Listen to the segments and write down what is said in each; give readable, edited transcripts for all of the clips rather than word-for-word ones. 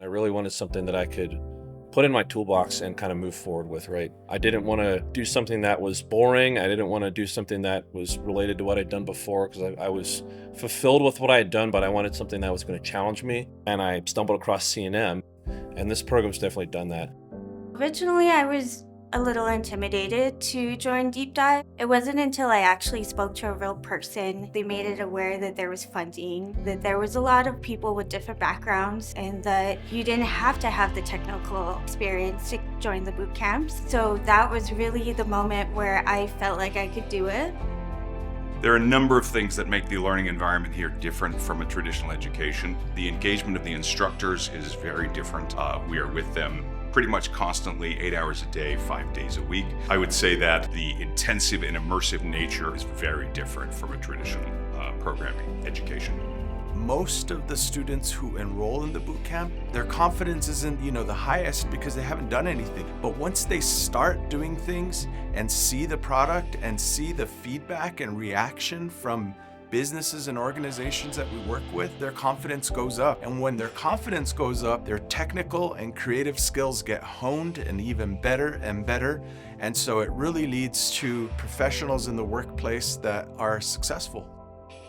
I really wanted something that I could put in my toolbox and kind of move forward with, right? I didn't want to do something that was boring. I didn't want to do something that was related to what I'd done before because I was fulfilled with what I had done, but I wanted something that was going to challenge me. And I stumbled across CNM, and this program's definitely done that. Originally, I was a little intimidated to join Deep Dive. It wasn't until I actually spoke to a real person. They made it aware that there was funding, that there was a lot of people with different backgrounds, and that you didn't have to have the technical experience to join the boot camps. So that was really the moment where I felt like I could do it. There are a number of things that make the learning environment here different from a traditional education. The engagement of the instructors is very different. We are with them pretty much constantly, 8 hours a day, 5 days a week. I would say that the intensive and immersive nature is very different from a traditional programming education. Most of the students who enroll in the bootcamp, their confidence isn't, the highest because they haven't done anything. But once they start doing things and see the product and see the feedback and reaction from businesses and organizations that we work with, their confidence goes up. And when their confidence goes up, their technical and creative skills get honed and even better and better. And so it really leads to professionals in the workplace that are successful.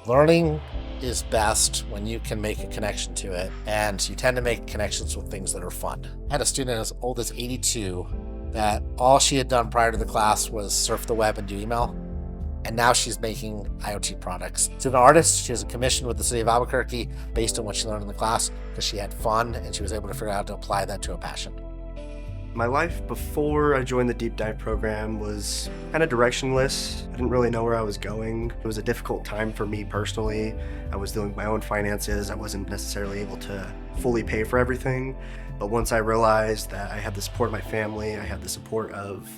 Learning is best when you can make a connection to it, and you tend to make connections with things that are fun. I had a student as old as 82 that all she had done prior to the class was surf the web and do email. And now she's making IoT products. She's an artist. She has a commission with the city of Albuquerque based on what she learned in the class because she had fun and she was able to figure out how to apply that to a passion. My life before I joined the Deep Dive program was kind of directionless. I didn't really know where I was going. It was a difficult time for me personally. I was dealing with my own finances. I wasn't necessarily able to fully pay for everything. But once I realized that I had the support of my family, I had the support of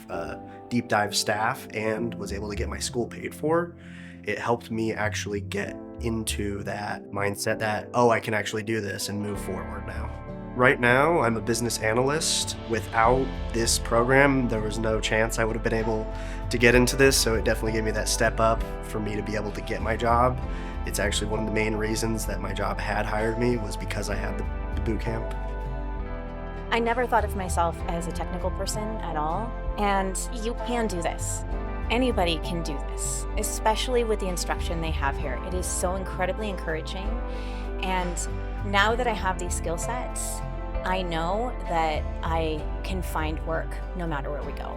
Deep Dive staff, and was able to get my school paid for, it helped me actually get into that mindset that, I can actually do this and move forward now. Right now, I'm a business analyst. Without this program, there was no chance I would have been able to get into this, so it definitely gave me that step up for me to be able to get my job. It's actually one of the main reasons that my job had hired me was because I had the boot camp. I never thought of myself as a technical person at all, and you can do this. Anybody can do this, especially with the instruction they have here. It is so incredibly encouraging, and now that I have these skill sets, I know that I can find work no matter where we go.